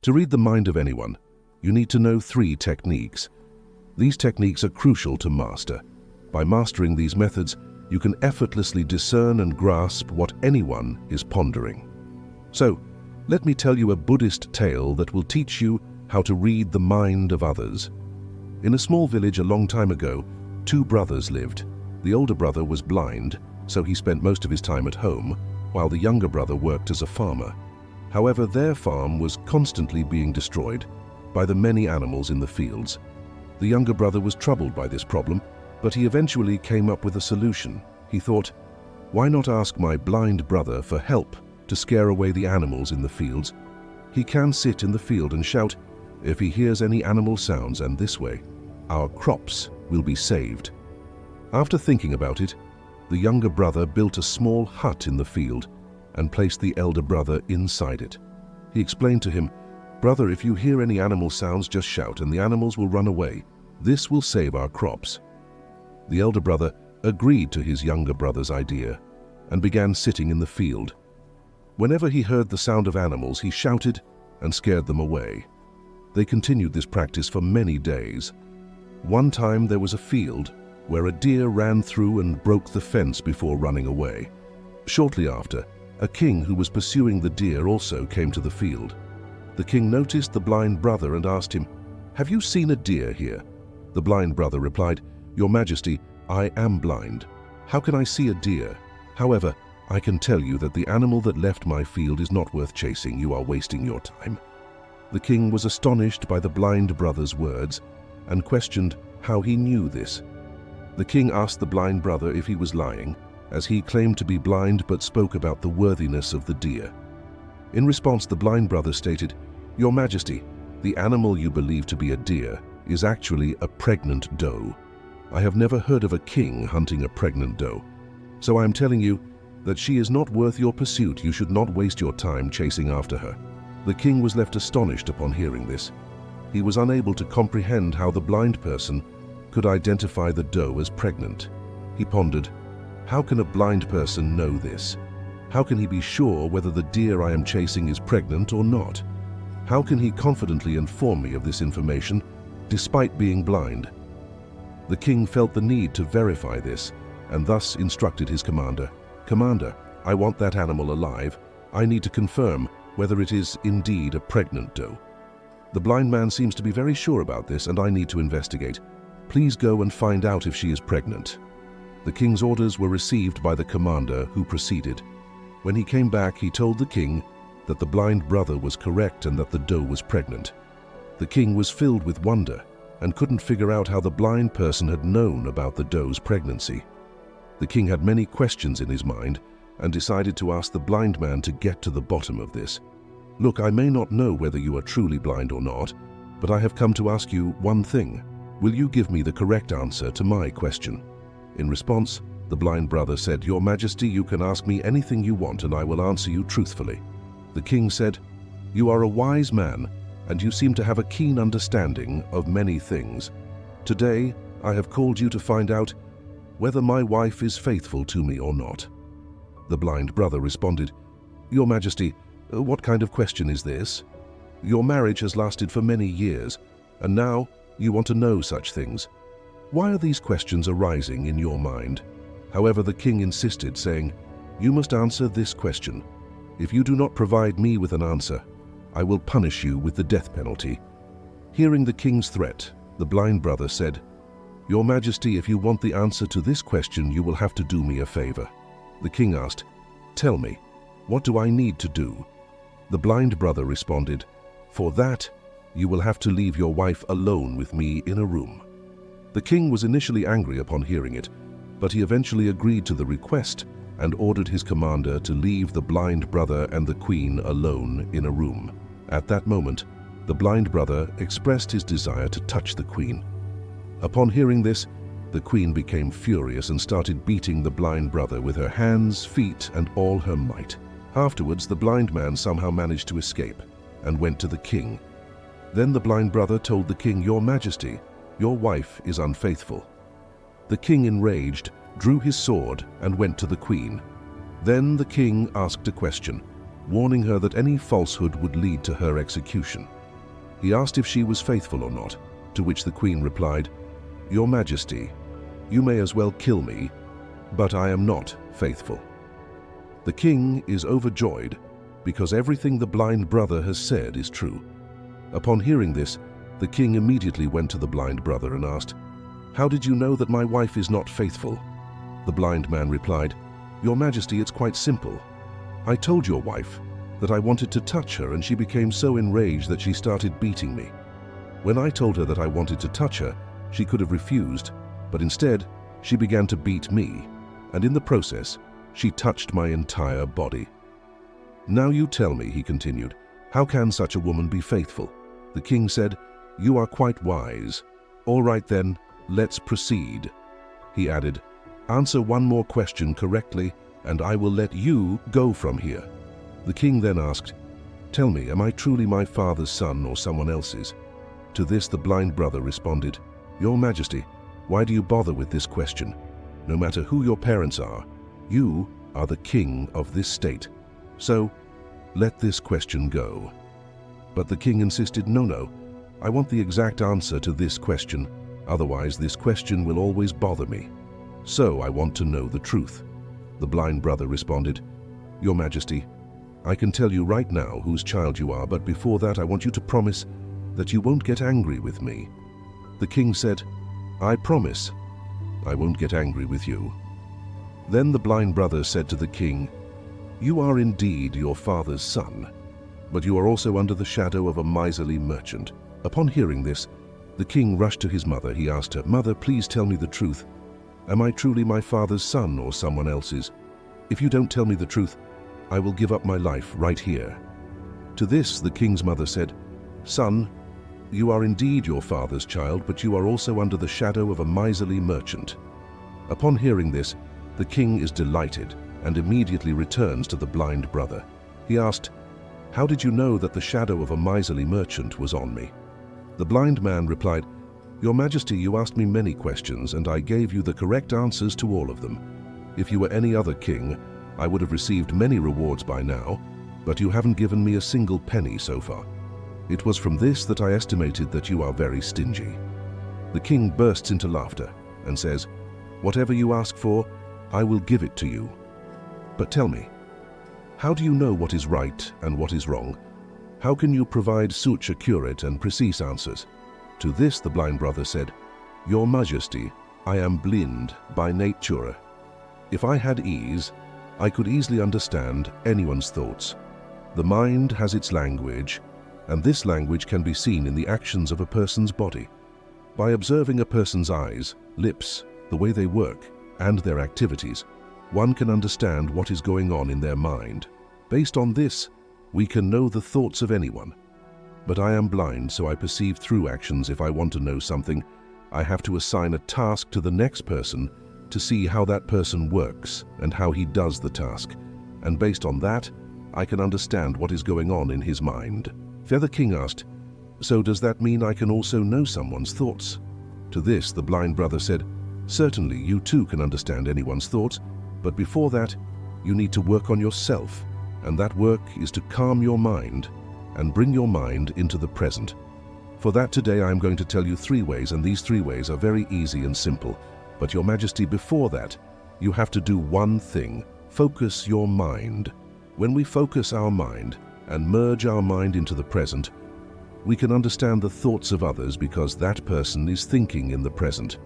To read the mind of anyone, you need to know 3 techniques. These techniques are crucial to master. By mastering these methods, you can effortlessly discern and grasp what anyone is pondering. So, let me tell you a Buddhist tale that will teach you how to read the mind of others. In a small village a long time ago, 2 brothers lived. The older brother was blind, so he spent most of his time at home, while the younger brother worked as a farmer. However, their farm was constantly being destroyed by the many animals in the fields. The younger brother was troubled by this problem, but he eventually came up with a solution. He thought, why not ask my blind brother for help to scare away the animals in the fields? He can sit in the field and shout if he hears any animal sounds, and this way, our crops will be saved. After thinking about it, the younger brother built a small hut in the field and placed the elder brother inside it. He explained to him, brother, if you hear any animal sounds, just shout and the animals will run away. This will save our crops. The elder brother agreed to his younger brother's idea and began sitting in the field. Whenever he heard the sound of animals, he shouted and scared them away. They continued this practice for many days. One time there was a field where a deer ran through and broke the fence before running away. Shortly after, a king who was pursuing the deer also came to the field. The king noticed the blind brother and asked him, have you seen a deer here? The blind brother replied, Your Majesty, I am blind. How can I see a deer? However, I can tell you that the animal that left my field is not worth chasing. You are wasting your time. The king was astonished by the blind brother's words and questioned how he knew this. The king asked the blind brother if he was lying, as he claimed to be blind but spoke about the worthiness of the deer. In response, the blind brother stated, Your Majesty, the animal you believe to be a deer is actually a pregnant doe. I have never heard of a king hunting a pregnant doe. So I am telling you that she is not worth your pursuit. You should not waste your time chasing after her. The king was left astonished upon hearing this. He was unable to comprehend how the blind person could identify the doe as pregnant. He pondered, how can a blind person know this? How can he be sure whether the deer I am chasing is pregnant or not? How can he confidently inform me of this information despite being blind? The king felt the need to verify this and thus instructed his commander, Commander, I want that animal alive. I need to confirm whether it is indeed a pregnant doe. The blind man seems to be very sure about this and I need to investigate. Please go and find out if she is pregnant. The king's orders were received by the commander, who proceeded. When he came back, he told the king that the blind brother was correct and that the doe was pregnant. The king was filled with wonder and couldn't figure out how the blind person had known about the doe's pregnancy. The king had many questions in his mind and decided to ask the blind man to get to the bottom of this. Look, I may not know whether you are truly blind or not, but I have come to ask you one thing. Will you give me the correct answer to my question? In response, the blind brother said, Your Majesty, you can ask me anything you want and I will answer you truthfully. The king said, You are a wise man and you seem to have a keen understanding of many things. Today, I have called you to find out whether my wife is faithful to me or not. The blind brother responded, Your Majesty, what kind of question is this? Your marriage has lasted for many years, and now you want to know such things. Why are these questions arising in your mind? However, the king insisted, saying, You must answer this question. If you do not provide me with an answer, I will punish you with the death penalty. Hearing the king's threat, the blind brother said, Your Majesty, if you want the answer to this question, you will have to do me a favor. The king asked, Tell me, what do I need to do? The blind brother responded, For that, you will have to leave your wife alone with me in a room. The king was initially angry upon hearing it, but he eventually agreed to the request and ordered his commander to leave the blind brother and the queen alone in a room. At that moment, the blind brother expressed his desire to touch the queen. Upon hearing this, the queen became furious and started beating the blind brother with her hands, feet, and all her might. Afterwards, the blind man somehow managed to escape and went to the king. Then the blind brother told the king, Your Majesty, your wife is unfaithful. The king, enraged, drew his sword and went to the queen. Then the king asked a question. warning her that any falsehood would lead to her execution. He asked if she was faithful or not, to which the queen replied, "Your Majesty, you may as well kill me, but I am not faithful." The king is overjoyed because everything the blind brother has said is true. Upon hearing this, the king immediately went to the blind brother and asked, "How did you know that my wife is not faithful?" The blind man replied, "Your Majesty, it's quite simple. I told your wife that I wanted to touch her, and she became so enraged that she started beating me. When I told her that I wanted to touch her, she could have refused, but instead she began to beat me, and in the process she touched my entire body. Now you tell me," he continued, "how can such a woman be faithful?" The king said, "You are quite wise. All right then, let's proceed." He added, "Answer one more question correctly, and I will let you go from here." The king then asked, "Tell me, am I truly my father's son or someone else's?" To this the blind brother responded, "Your Majesty, why do you bother with this question? No matter who your parents are, you are the king of this state. So, let this question go." But the king insisted, No, I want the exact answer to this question, otherwise this question will always bother me. So I want to know the truth." The blind brother responded, "Your Majesty, I can tell you right now whose child you are, but before that I want you to promise that you won't get angry with me." The king said, "I promise I won't get angry with you." Then the blind brother said to the king, "You are indeed your father's son, but you are also under the shadow of a miserly merchant." Upon hearing this, the king rushed to his mother. He asked her, "Mother, please tell me the truth. Am I truly my father's son or someone else's? If you don't tell me the truth, I will give up my life right here." To this, the king's mother said, "Son, you are indeed your father's child, but you are also under the shadow of a miserly merchant." Upon hearing this, the king is delighted and immediately returns to the blind brother. He asked, "How did you know that the shadow of a miserly merchant was on me?" The blind man replied, "Your Majesty, you asked me many questions, and I gave you the correct answers to all of them. If you were any other king, I would have received many rewards by now, but you haven't given me a single penny so far. It was from this that I estimated that you are very stingy." The king bursts into laughter and says, "Whatever you ask for, I will give it to you. But tell me, how do you know what is right and what is wrong? How can you provide such accurate and precise answers?" To this the blind brother said, "Your Majesty, I am blind by nature. If I had ease, I could easily understand anyone's thoughts. The mind has its language, and this language can be seen in the actions of a person's body. By observing a person's eyes, lips, the way they work, and their activities, one can understand what is going on in their mind. Based on this, we can know the thoughts of anyone. But I am blind, so I perceive through actions. If I want to know something, I have to assign a task to the next person to see how that person works and how he does the task. And based on that, I can understand what is going on in his mind." Feather King asked, "So does that mean I can also know someone's thoughts?" To this, the blind brother said, "Certainly, you too can understand anyone's thoughts, but before that, you need to work on yourself, and that work is to calm your mind and bring your mind into the present. For that today I am going to tell you 3 ways, and these 3 ways are very easy and simple. But Your Majesty, before that, you have to do one thing: focus your mind. When we focus our mind and merge our mind into the present, we can understand the thoughts of others because that person is thinking in the present.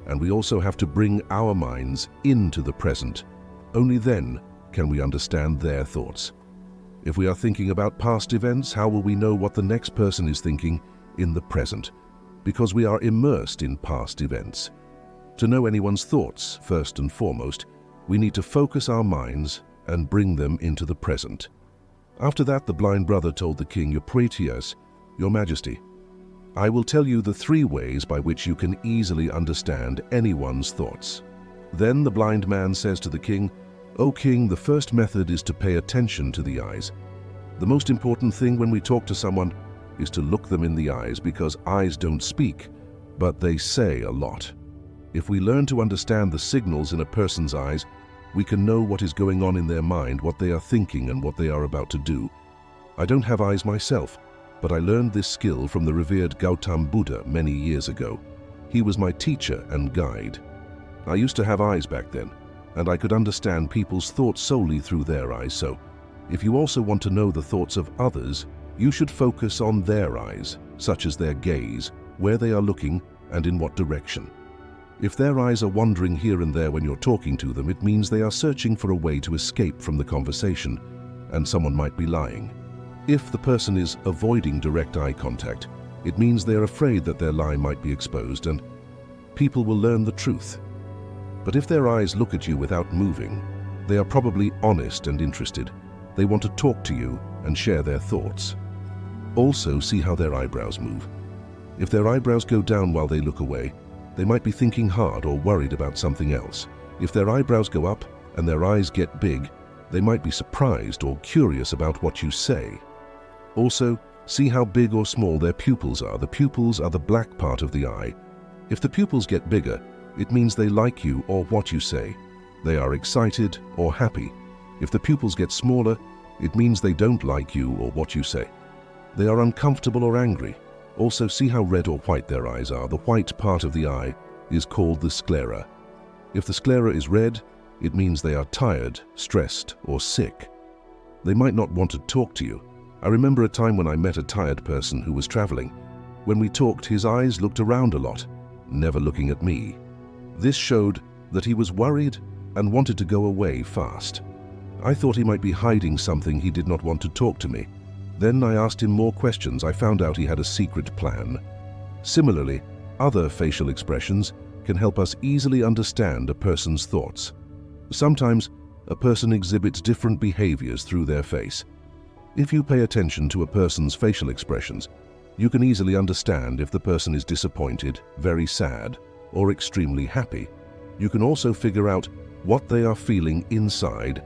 And we also have to bring our minds into the present. Only then can we understand their thoughts. If we are thinking about past events, how will we know what the next person is thinking in the present? Because we are immersed in past events. To know anyone's thoughts, first and foremost, we need to focus our minds and bring them into the present. After that, the blind brother told the king, Your Majesty, I will tell you the 3 ways by which you can easily understand anyone's thoughts." Then the blind man says to the king, "O king, the first method is to pay attention to the eyes. The most important thing when we talk to someone is to look them in the eyes, because eyes don't speak, but they say a lot. If we learn to understand the signals in a person's eyes, We can know what is going on in their mind, what they are thinking, and what they are about to do. I don't have eyes myself, but I learned this skill from the revered Gautam Buddha many years ago. He was my teacher and guide. I used to have eyes back then, and I could understand people's thoughts solely through their eyes. So, if you also want to know the thoughts of others, you should focus on their eyes, such as their gaze, where they are looking, and in what direction. If their eyes are wandering here and there when you're talking to them, it means they are searching for a way to escape from the conversation, and someone might be lying. If the person is avoiding direct eye contact, it means they are afraid that their lie might be exposed and people will learn the truth. But if their eyes look at you without moving, they are probably honest and interested. They want to talk to you and share their thoughts. Also, see how their eyebrows move. If their eyebrows go down while they look away, they might be thinking hard or worried about something else. If their eyebrows go up and their eyes get big, they might be surprised or curious about what you say. Also, see how big or small their pupils are. The pupils are the black part of the eye. If the pupils get bigger, it means they like you or what you say. They are excited or happy. If the pupils get smaller, it means they don't like you or what you say. They are uncomfortable or angry. Also, see how red or white their eyes are. The white part of the eye is called the sclera. If the sclera is red, it means they are tired, stressed, or sick. They might not want to talk to you. I remember a time when I met a tired person who was traveling. When we talked, his eyes looked around a lot, never looking at me. This showed that he was worried and wanted to go away fast. I thought he might be hiding something. He did not want to talk to me. Then I asked him more questions. I found out he had a secret plan. Similarly, other facial expressions can help us easily understand a person's thoughts. Sometimes, a person exhibits different behaviors through their face. If you pay attention to a person's facial expressions, you can easily understand if the person is disappointed, very sad, or extremely happy. You can also figure out what they are feeling inside,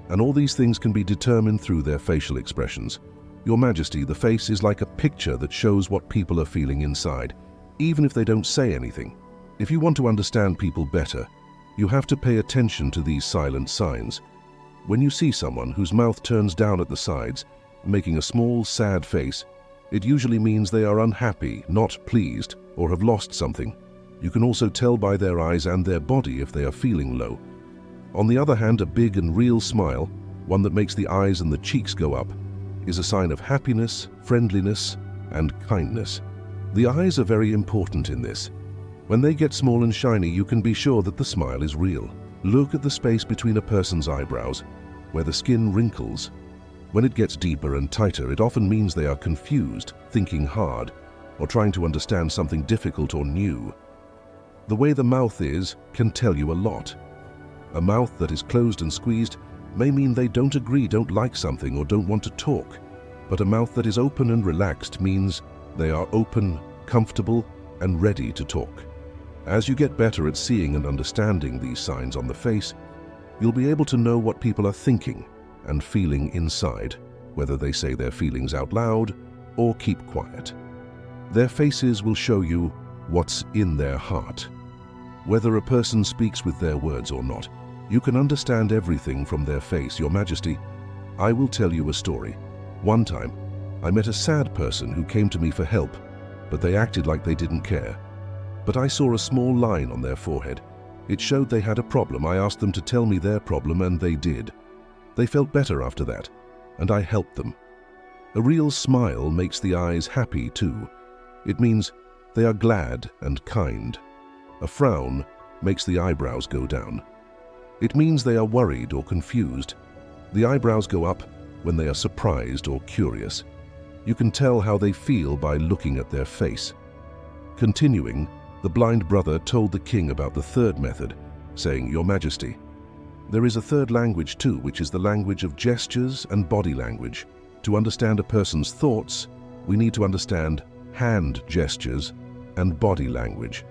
and all these things can be determined through their facial expressions. Your Majesty, the face is like a picture that shows what people are feeling inside, even if they don't say anything. If you want to understand people better, you have to pay attention to these silent signs. When you see someone whose mouth turns down at the sides, making a small, sad face, it usually means they are unhappy, not pleased, or have lost something. You can also tell by their eyes and their body if they are feeling low. On the other hand, a big and real smile, one that makes the eyes and the cheeks go up, is a sign of happiness, friendliness, and kindness. The eyes are very important in this. When they get small and shiny, you can be sure that the smile is real. Look at the space between a person's eyebrows, where the skin wrinkles. When it gets deeper and tighter, it often means they are confused, thinking hard, or trying to understand something difficult or new. The way the mouth is can tell you a lot. A mouth that is closed and squeezed may mean they don't agree, don't like something, or don't want to talk. But a mouth that is open and relaxed means they are open, comfortable, and ready to talk. As you get better at seeing and understanding these signs on the face, you'll be able to know what people are thinking and feeling inside, whether they say their feelings out loud or keep quiet. Their faces will show you what's in their heart. Whether a person speaks with their words or not, you can understand everything from their face. Your Majesty, I will tell you a story. One time, I met a sad person who came to me for help, but they acted like they didn't care. But I saw a small line on their forehead. It showed they had a problem. I asked them to tell me their problem, and they did. They felt better after that, and I helped them. A real smile makes the eyes happy too. It means they are glad and kind. A frown makes the eyebrows go down. It means they are worried or confused. The eyebrows go up when they are surprised or curious. You can tell how they feel by looking at their face. Continuing, the blind brother told the king about the third method, saying, "Your Majesty, there is a third language too, which is the language of gestures and body language. To understand a person's thoughts, we need to understand hand gestures and body language.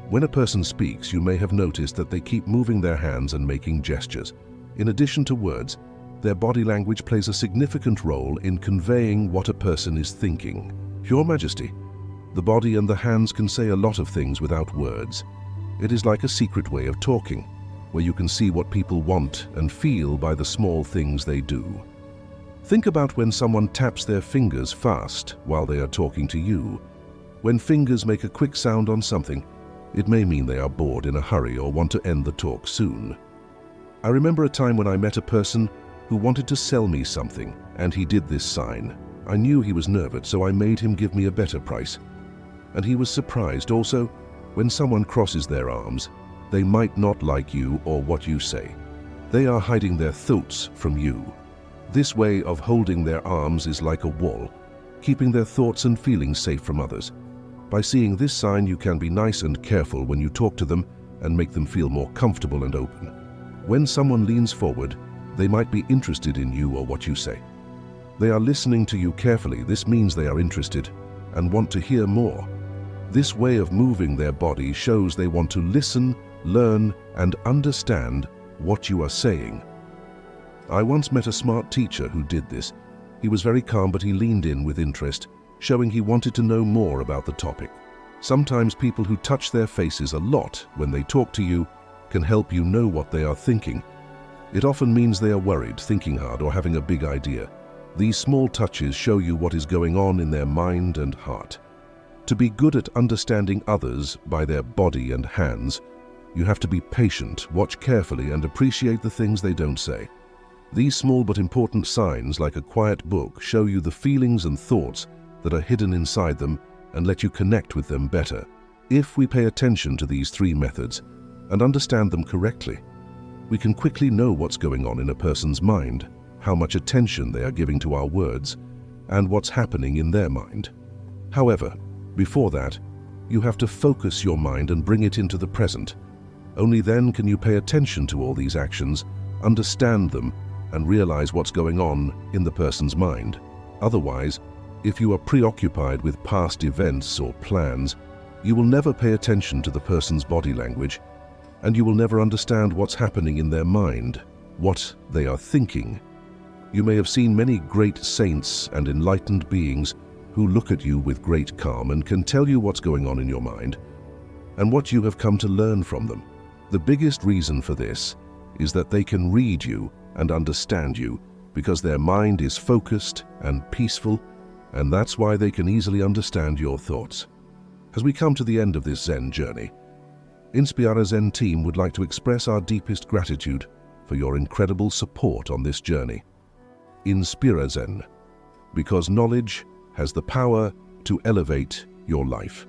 When a person speaks, you may have noticed that they keep moving their hands and making gestures. In addition to words, their body language plays a significant role in conveying what a person is thinking. Your Majesty, the body and the hands can say a lot of things without words. It is like a secret way of talking. where you can see what people want and feel by the small things they do. Think about when someone taps their fingers fast while they are talking to you. When fingers make a quick sound on something, it may mean they are bored in a hurry or want to end the talk soon. I remember a time when I met a person who wanted to sell me something, and he did this sign. I knew he was nervous, so I made him give me a better price. And he was surprised also. When someone crosses their arms, they might not like you or what you say. They are hiding their thoughts from you. This way of holding their arms is like a wall, keeping their thoughts and feelings safe from others. By seeing this sign, you can be nice and careful when you talk to them and make them feel more comfortable and open. When someone leans forward, they might be interested in you or what you say. They are listening to you carefully. This means they are interested and want to hear more. This way of moving their body shows they want to listen, learn, and understand what you are saying. I once met a smart teacher who did this. He was very calm, but he leaned in with interest, showing he wanted to know more about the topic. Sometimes people who touch their faces a lot when they talk to you can help you know what they are thinking. It often means they are worried, thinking hard, or having a big idea. These small touches show you what is going on in their mind and heart. To be good at understanding others by their body and hands, you have to be patient, watch carefully, and appreciate the things they don't say. These small but important signs, like a quiet book, show you the feelings and thoughts that are hidden inside them and let you connect with them better. If we pay attention to these three methods and understand them correctly, we can quickly know what's going on in a person's mind, how much attention they are giving to our words, and what's happening in their mind. However, before that, you have to focus your mind and bring it into the present. Only then can you pay attention to all these actions, understand them, and realize what's going on in the person's mind. Otherwise, if you are preoccupied with past events or plans, you will never pay attention to the person's body language, and you will never understand what's happening in their mind, what they are thinking. You may have seen many great saints and enlightened beings who look at you with great calm and can tell you what's going on in your mind and what you have come to learn from them. The biggest reason for this is that they can read you and understand you because their mind is focused and peaceful, and that's why they can easily understand your thoughts. As we come to the end of this Zen journey, Inspira Zen team would like to express our deepest gratitude for your incredible support on this journey. Inspira Zen, because knowledge has the power to elevate your life.